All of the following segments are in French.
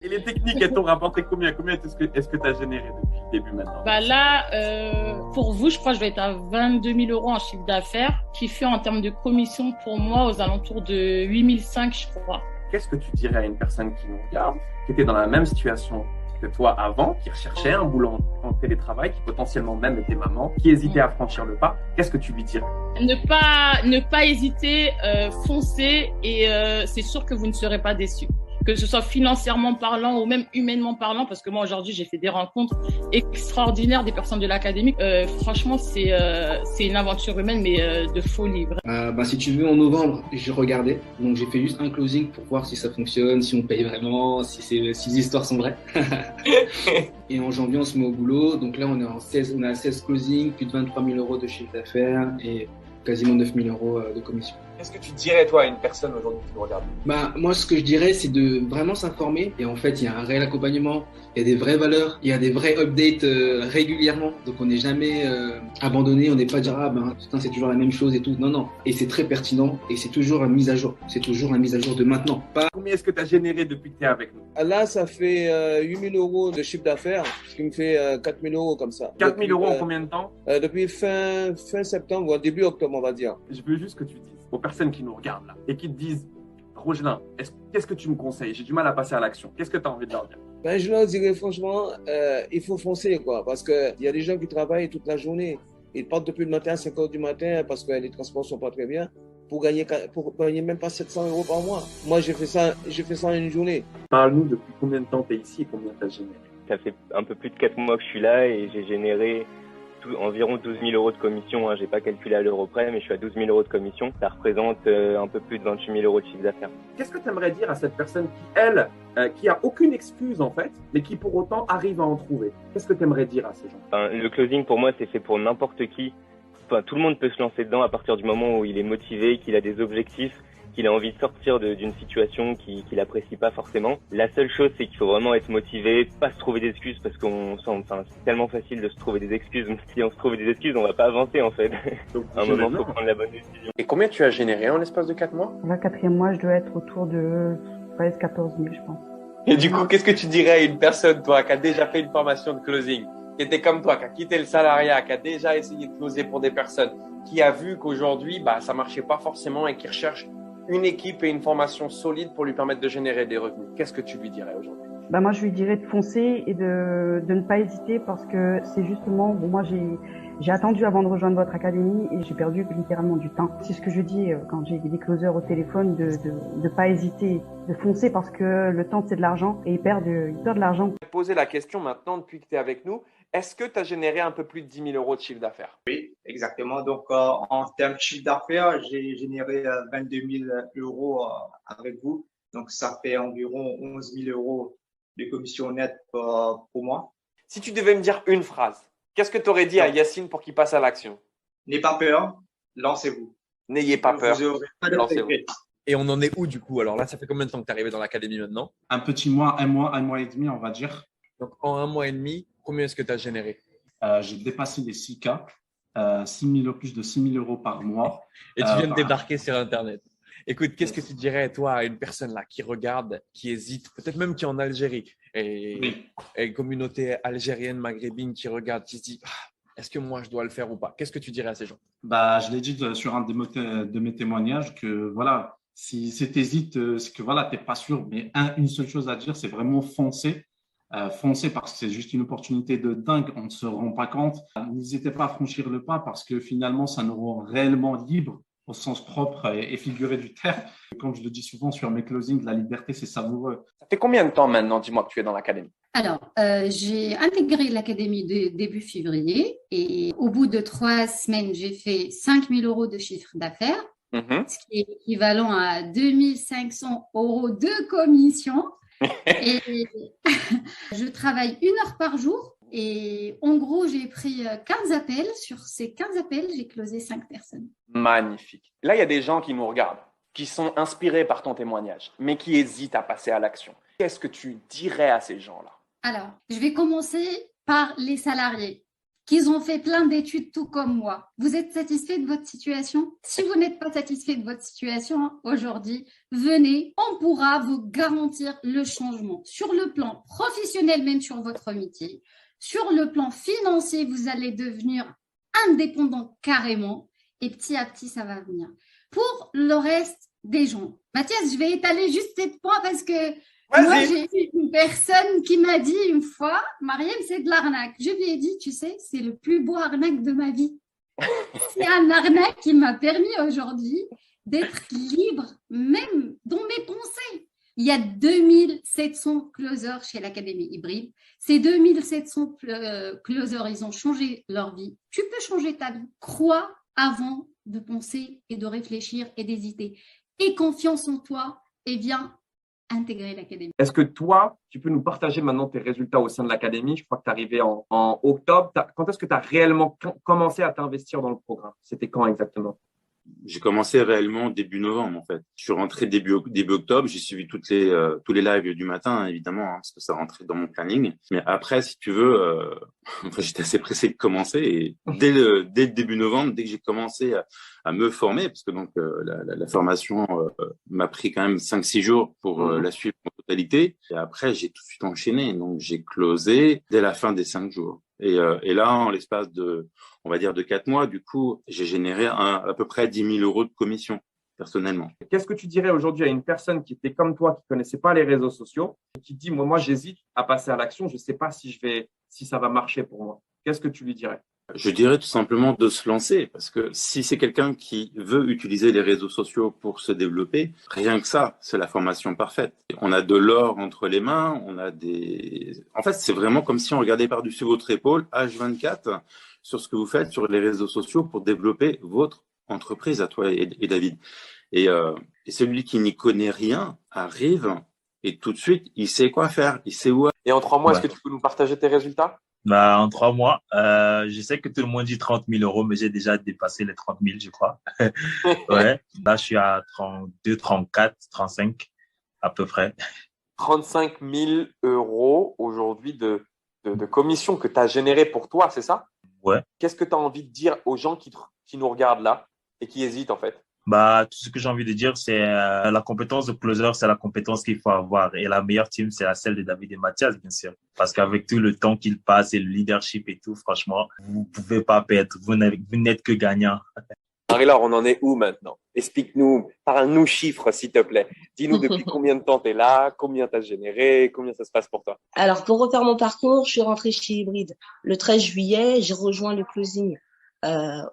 Et les techniques, elles t'ont rapporté combien? Combien est-ce que tu as généré depuis le début maintenant? Bah là, pour vous, je crois que je vais être à 22 000 euros en chiffre d'affaires, qui fait en termes de commission pour moi aux alentours de 8 500, je crois. Qu'est-ce que tu dirais à une personne qui nous regarde, qui était dans la même situation que toi avant, qui recherchait un boulot en télétravail, qui potentiellement même était maman, qui hésitait à franchir le pas? Qu'est-ce que tu lui dirais? Ne pas hésiter, foncer et c'est sûr que vous ne serez pas déçus. Que ce soit financièrement parlant ou même humainement parlant, parce que moi aujourd'hui j'ai fait des rencontres extraordinaires des personnes de l'académie. Franchement c'est une aventure humaine mais de folie. Si tu veux, en novembre j'ai regardé, donc j'ai fait juste un closing pour voir si ça fonctionne, si on paye vraiment, si les histoires sont vraies. Et en janvier on se met au boulot, donc là on a 16 closings, plus de 23 000 euros de chiffre d'affaires et quasiment 9 000 euros de commission. Qu'est-ce que tu dirais, toi, à une personne aujourd'hui qui nous regarde? Moi, ce que je dirais, c'est de vraiment s'informer. Et en fait, il y a un réel accompagnement, il y a des vraies valeurs, il y a des vrais updates régulièrement. Donc, on n'est jamais abandonné, on n'est pas dire, putain, c'est toujours la même chose et tout. Non, non. Et c'est très pertinent et c'est toujours une mise à jour. C'est toujours la mise à jour de maintenant. Combien est-ce que tu as généré depuis que tu es avec nous? Là, ça fait 8 000 euros de chiffre d'affaires, ce qui me fait 4 000 euros comme ça. 4 000 euros en combien de temps? Depuis fin septembre ou début octobre, on va dire. Je veux juste que tu dises aux personnes qui nous regardent là et qui te disent, Rogelin, qu'est-ce que tu me conseilles? J'ai du mal à passer à l'action. Qu'est-ce que tu as envie de leur dire? Je leur dirais franchement, il faut foncer, quoi, parce qu'il y a des gens qui travaillent toute la journée. Ils partent depuis le matin à 5 heures du matin parce que les transports sont pas très bien pour gagner même pas 700 euros par mois. Moi, j'ai fait ça en une journée. Parle-nous depuis combien de temps tu es ici et combien tu as généré? Ça fait un peu plus de 4 mois que je suis là et j'ai généré environ 12 000 euros de commission. J'ai pas calculé à l'euro près, mais je suis à 12 000 euros de commission. Ça représente un peu plus de 28 000 euros de chiffre d'affaires. Qu'est-ce que tu aimerais dire à cette personne qui, elle, qui a aucune excuse en fait, mais qui pour autant arrive à en trouver? Qu'est-ce que tu aimerais dire à ces gens? Le closing pour moi, c'est fait pour n'importe qui. Tout le monde peut se lancer dedans à partir du moment où il est motivé, qu'il a des objectifs, qu'il a envie de sortir d'une situation qu'il apprécie pas forcément. La seule chose, c'est qu'il faut vraiment être motivé, pas se trouver des excuses parce c'est tellement facile de se trouver des excuses. Si on se trouve des excuses, on va pas avancer en fait. Donc, à un moment, faut prendre la bonne décision. Et combien tu as généré en l'espace de 4 mois? Le 4e mois, je dois être autour de 14 000, je pense. Et du coup, qu'est-ce que tu dirais à une personne, toi, qui a déjà fait une formation de closing, qui était comme toi, qui a quitté le salariat, qui a déjà essayé de closer pour des personnes, qui a vu qu'aujourd'hui, ça marchait pas forcément et qui recherche une équipe et une formation solide pour lui permettre de générer des revenus? Qu'est-ce que tu lui dirais aujourd'hui? Moi, je lui dirais de foncer et de ne pas hésiter parce que c'est justement, moi, j'ai attendu avant de rejoindre votre académie et j'ai perdu littéralement du temps. C'est ce que je dis quand j'ai des closers au téléphone, de pas hésiter, de foncer parce que le temps, c'est de l'argent et ils perdent de l'argent. Je vais poser la question maintenant depuis que tu es avec nous. Est-ce que tu as généré un peu plus de 10 000 euros de chiffre d'affaires? Oui, exactement. Donc, en termes de chiffre d'affaires, j'ai généré 22 000 euros avec vous. Donc, ça fait environ 11 000 euros de commission nette pour moi. Si tu devais me dire une phrase, qu'est-ce que tu aurais dit à Yacine pour qu'il passe à l'action? N'ayez pas peur, lancez-vous. N'ayez pas peur, Vous aurez pas de lancez-vous. regret. Et on en est où du coup? Alors là, ça fait combien de temps que tu es arrivé dans l'académie maintenant? Un petit mois, un mois et demi, on va dire. Donc en 1 mois et demi, combien est-ce que tu as généré? J'ai dépassé les 6K, plus de 6 000 euros par mois. Et tu viens de débarquer sur Internet. Écoute, qu'est-ce que tu dirais, toi, à une personne là qui regarde, qui hésite, peut-être même qui est en Algérie, et une communauté algérienne, maghrébine qui regarde, qui se dit est-ce que moi je dois le faire ou pas? Qu'est-ce que tu dirais à ces gens? Je l'ai dit sur un de mes témoignages que voilà, si tu hésites, c'est que voilà, tu n'es pas sûr. Mais une seule chose à dire, c'est vraiment foncer. Foncer parce que c'est juste une opportunité de dingue, on ne se rend pas compte. N'hésitez pas à franchir le pas parce que finalement, ça nous rend réellement libres au sens propre et figuré du terme. Comme je le dis souvent sur mes closings, la liberté, c'est savoureux. Ça fait combien de temps maintenant, dis-moi, que tu es dans l'académie? Alors, j'ai intégré l'académie début février et au bout de 3 semaines, j'ai fait 5 000 euros de chiffre d'affaires, ce qui est équivalent à 2 500 euros de commission. Et je travaille 1 heure par jour et en gros, j'ai pris 15 appels. Sur ces 15 appels, j'ai closé 5 personnes. Magnifique. Là, il y a des gens qui nous regardent, qui sont inspirés par ton témoignage, mais qui hésitent à passer à l'action. Qu'est-ce que tu dirais à ces gens-là? Alors, je vais commencer par les salariés. qu'ils ont fait plein d'études tout comme moi. Vous êtes satisfait de votre situation? Si vous n'êtes pas satisfait de votre situation aujourd'hui, venez, on pourra vous garantir le changement. Sur le plan professionnel, même sur votre métier, sur le plan financier, vous allez devenir indépendant carrément et petit à petit, ça va venir. Pour le reste des gens, Mathias, je vais étaler juste ces points parce que moi, j'ai eu une personne qui m'a dit une fois, Mariam, c'est de l'arnaque. Je lui ai dit, tu sais, c'est le plus beau arnaque de ma vie. C'est un arnaque qui m'a permis aujourd'hui d'être libre, même dans mes pensées. Il y a 2700 closers chez l'Académie Hybride. Ces 2700 closers, ils ont changé leur vie. Tu peux changer ta vie. Crois avant de penser et de réfléchir et d'hésiter. Aie confiance en toi et viens intégrer l'académie. Est-ce que toi, tu peux nous partager maintenant tes résultats au sein de l'académie? Je crois que tu es arrivé en octobre. Quand est-ce que tu as réellement commencé à t'investir dans le programme? C'était quand exactement? J'ai commencé réellement début novembre, en fait. Je suis rentré début octobre. J'ai suivi tous les lives du matin, évidemment, parce que ça rentrait dans mon planning. Mais après, si tu veux, j'étais assez pressé de commencer. Et dès le début novembre, dès que j'ai commencé à me former, parce que donc la formation m'a pris quand même 5-6 jours pour la suivre en totalité. Et après, j'ai tout de suite enchaîné. Donc, j'ai closé dès la fin des 5 jours. Et là, en l'espace on va dire de 4 mois, du coup, j'ai généré à peu près 10 000 euros de commission, personnellement. Qu'est-ce que tu dirais aujourd'hui à une personne qui était comme toi, qui connaissait pas les réseaux sociaux, et qui dit, moi, j'hésite à passer à l'action, je sais pas si ça va marcher pour moi. Qu'est-ce que tu lui dirais? Je dirais tout simplement de se lancer, parce que si c'est quelqu'un qui veut utiliser les réseaux sociaux pour se développer, rien que ça, c'est la formation parfaite. On a de l'or entre les mains, En fait, c'est vraiment comme si on regardait par-dessus votre épaule, H24, sur ce que vous faites sur les réseaux sociaux pour développer votre entreprise à toi et David. Et celui qui n'y connaît rien arrive et tout de suite, il sait quoi faire, il sait où aller. Et en 3 mois, est-ce que tu peux nous partager tes résultats? En 3 mois, je sais que tout le monde dit 30 000 euros, mais j'ai déjà dépassé les 30 000, je crois. Ouais. Là, je suis à 32, 34, 35 à peu près. 35 000 euros aujourd'hui de commission que tu as généré pour toi, c'est ça? Ouais. Qu'est-ce que tu as envie de dire aux gens qui nous regardent là et qui hésitent en fait? Tout ce que j'ai envie de dire, c'est la compétence de closer, c'est la compétence qu'il faut avoir. Et la meilleure team, c'est celle de David et Mathias, bien sûr. Parce qu'avec tout le temps qu'il passe et le leadership et tout, franchement, vous pouvez pas perdre. Vous n'êtes que gagnant. Marie-Laure, on en est où maintenant? Explique-nous, parle-nous chiffres, s'il te plaît. Dis-nous depuis combien de temps tu es là, combien tu as généré, combien ça se passe pour toi? Alors, pour refaire mon parcours, je suis rentrée chez Hybride le 13 juillet. J'ai rejoint le closing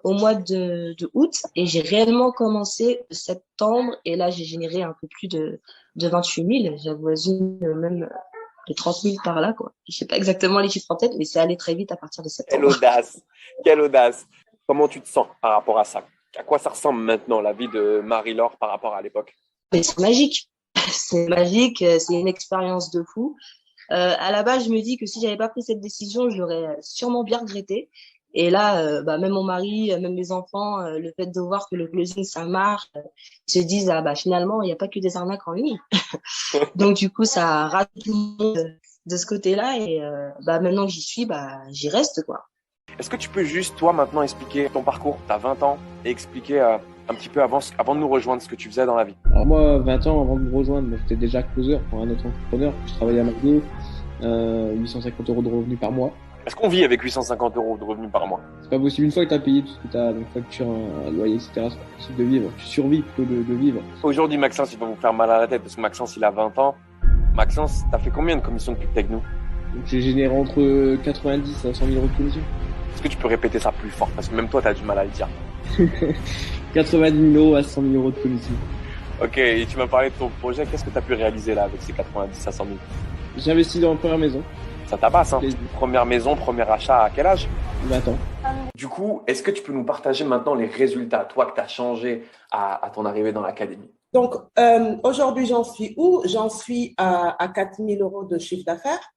au mois de août et j'ai réellement commencé septembre. Et là, j'ai généré un peu plus de 28 000. J'avoisine même de 30 000 par là, quoi. Je sais pas exactement les chiffres en tête, mais c'est allé très vite à partir de septembre. Quelle audace! Quelle audace! Comment tu te sens par rapport à ça? À quoi ça ressemble maintenant, la vie de Marie-Laure par rapport à l'époque? Mais c'est magique. C'est magique. C'est une expérience de fou. À la base, je me dis que si j'avais pas pris cette décision, je l'aurais sûrement bien regretté. Et là, même mon mari, même mes enfants, le fait de voir que le closing, ça marche, ils se disent, finalement, il n'y a pas que des arnaques en ligne. Donc, du coup, ça rate tout le monde de ce côté-là. Et maintenant que j'y suis, j'y reste, quoi. Est-ce que tu peux juste, toi, maintenant, expliquer ton parcours? Tu as 20 ans et expliquer un petit peu avant de nous rejoindre ce que tu faisais dans la vie. Alors moi, 20 ans avant de me rejoindre, j'étais déjà closer pour un autre entrepreneur. Je travaillais à McDo, 850 euros de revenus par mois. Est-ce qu'on vit avec 850 euros de revenus par mois? C'est pas possible. Une fois que tu as payé tout ce que tu as, donc facture, un loyer, etc., c'est pas possible de vivre. Tu survis plutôt de vivre. Aujourd'hui, Maxence, il va vous faire mal à la tête parce que Maxence, il a 20 ans. Maxence, t'as fait combien de commissions depuis que t'es avec nous? Donc, j'ai généré entre 90 à 100 000 euros de commission. Est-ce que tu peux répéter ça plus fort? Parce que même toi, t'as du mal à le dire. 90 000 euros à 100 000 euros de commission. Ok, et tu m'as parlé de ton projet. Qu'est-ce que tu as pu réaliser là avec ces 90 à 100 000? J'ai investi dans ma première maison. Ça tabasse, hein? Première maison, premier achat, à quel âge? 20 ans. Du coup, est-ce que tu peux nous partager maintenant les résultats, toi, que tu as changé à ton arrivée dans l'académie? Donc, aujourd'hui, j'en suis où? J'en suis à 4 000 euros de chiffre d'affaires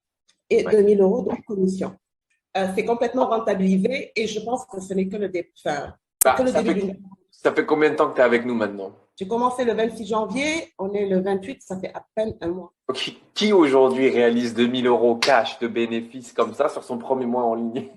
et 2 000 euros de commission. C'est complètement rentabilisé et je pense que ce n'est que le début. Ça fait combien de temps que tu es avec nous maintenant? J'ai commencé le 26 janvier, on est le 28, ça fait à peine un mois. Ok. Qui aujourd'hui réalise 2000 euros cash de bénéfices comme ça sur son premier mois en ligne?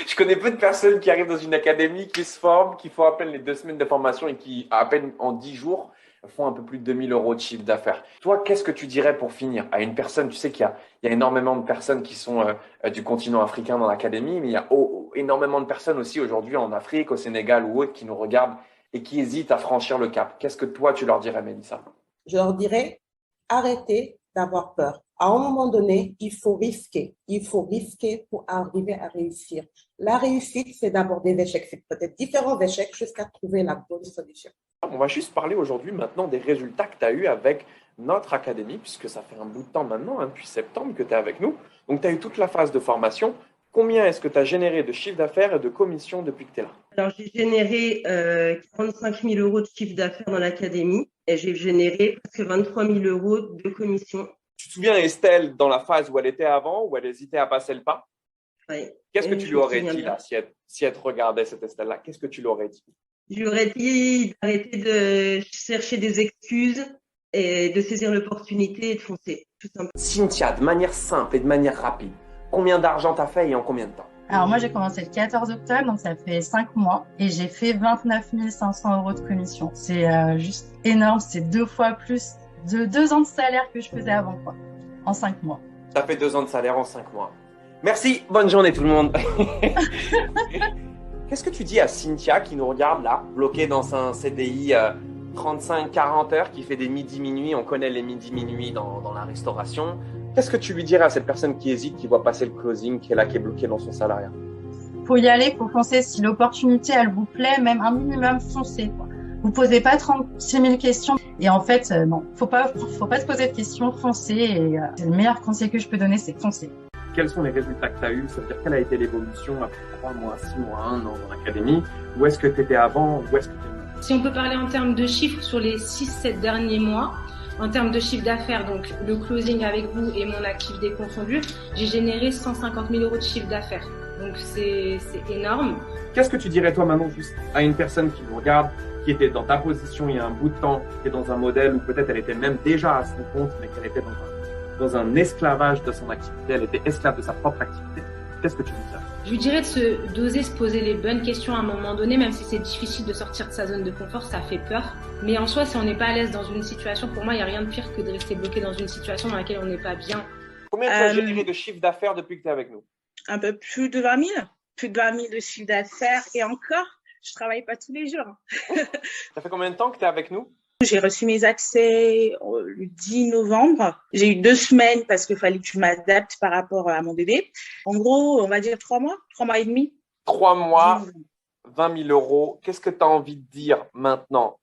Je connais peu de personnes qui arrivent dans une académie, qui se forment, qui font à peine les 2 semaines de formation et qui, à peine en 10 jours, font un peu plus de 2000 euros de chiffre d'affaires. Toi, qu'est-ce que tu dirais pour finir à une personne? Tu sais qu'il y a énormément de personnes qui sont du continent africain dans l'académie, mais il y a énormément de personnes aussi aujourd'hui en Afrique, au Sénégal ou autres qui nous regardent et qui hésitent à franchir le cap. Qu'est-ce que toi, tu leur dirais, Mélissa? Je leur dirais, arrêtez d'avoir peur. À un moment donné, il faut risquer. Il faut risquer pour arriver à réussir. La réussite, c'est d'abord des échecs. C'est peut-être différents échecs jusqu'à trouver la bonne solution. On va juste parler aujourd'hui maintenant des résultats que tu as eus avec notre académie, puisque ça fait un bout de temps maintenant, depuis septembre que tu es avec nous. Donc, tu as eu toute la phase de formation. Combien est-ce que tu as généré de chiffre d'affaires et de commissions depuis que tu es là? Alors, j'ai généré 45 000 euros de chiffre d'affaires dans l'académie et j'ai généré presque 23 000 euros de commissions. Tu te souviens, Estelle, dans la phase où elle était avant, où elle hésitait à passer le pas? Oui. Qu'est-ce que tu lui aurais dit là, si elle te regardait, cette Estelle-là? Qu'est-ce que tu lui aurais dit? Je lui aurais dit d'arrêter de chercher des excuses et de saisir l'opportunité et de foncer, tout simplement. Cynthia, de manière simple et de manière rapide, combien d'argent t'as fait et en combien de temps? Alors moi, j'ai commencé le 14 octobre, donc ça fait 5 mois, et j'ai fait 29 500 euros de commission. C'est juste énorme, c'est 2 fois plus de 2 ans de salaire que je faisais avant, quoi, en 5 mois. Ça fait 2 ans de salaire en 5 mois. Merci, bonne journée tout le monde. Qu'est-ce que tu dis à Cynthia qui nous regarde là, bloquée dans un CDI 35-40 heures, qui fait des midi-minuit, on connaît les midi-minuit dans la restauration. Qu'est-ce que tu lui dirais à cette personne qui hésite, qui voit passer le closing, qui est là, qui est bloquée dans son salariat? Faut y aller, faut foncer. Si l'opportunité, elle vous plaît, même un minimum, foncez, quoi. Vous posez pas 36 000 questions. Et en fait, non, faut pas se poser de questions, foncez. Et c'est le meilleur conseil que je peux donner, c'est foncer. Quels sont les résultats que tu as eus? Ça veut dire quelle a été l'évolution après 3 mois, 6 mois, 1 an dans l'académie? Où est-ce que tu étais avant? Où est-ce que tu es maintenant? Si on peut parler en termes de chiffres sur les 6-7 derniers mois, en termes de chiffre d'affaires, donc le closing avec vous et mon activité confondue, j'ai généré 150 000 euros de chiffre d'affaires. Donc c'est énorme. Qu'est-ce que tu dirais toi maintenant juste à une personne qui nous regarde, qui était dans ta position il y a un bout de temps, qui est dans un modèle où peut-être elle était même déjà à son compte, mais qu'elle était dans un esclavage de son activité, elle était esclave de sa propre activité? Qu'est-ce que tu lui dirais? Je lui dirais d'oser se poser les bonnes questions à un moment donné, même si c'est difficile de sortir de sa zone de confort, ça fait peur. Mais en soi, si on n'est pas à l'aise dans une situation, pour moi, il n'y a rien de pire que de rester bloqué dans une situation dans laquelle on n'est pas bien. Combien tu as généré de chiffre d'affaires depuis que tu es avec nous? Un peu plus de 20 000. Plus de 20 000 de chiffre d'affaires. Et encore, je ne travaille pas tous les jours. Ça fait combien de temps que tu es avec nous? J'ai reçu mes accès le 10 novembre. J'ai eu 2 semaines parce qu'il fallait que je m'adapte par rapport à mon bébé. En gros, on va dire 3 mois et demi. 3 mois, 20 000 euros. Qu'est-ce que tu as envie de dire maintenant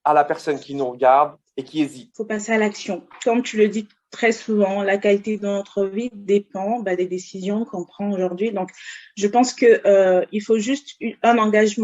à la personne qui nous regarde et qui hésite? Il faut passer à l'action. Comme tu le dis très souvent, la qualité de notre vie dépend des décisions qu'on prend aujourd'hui. Donc, je pense qu'il faut juste un engagement.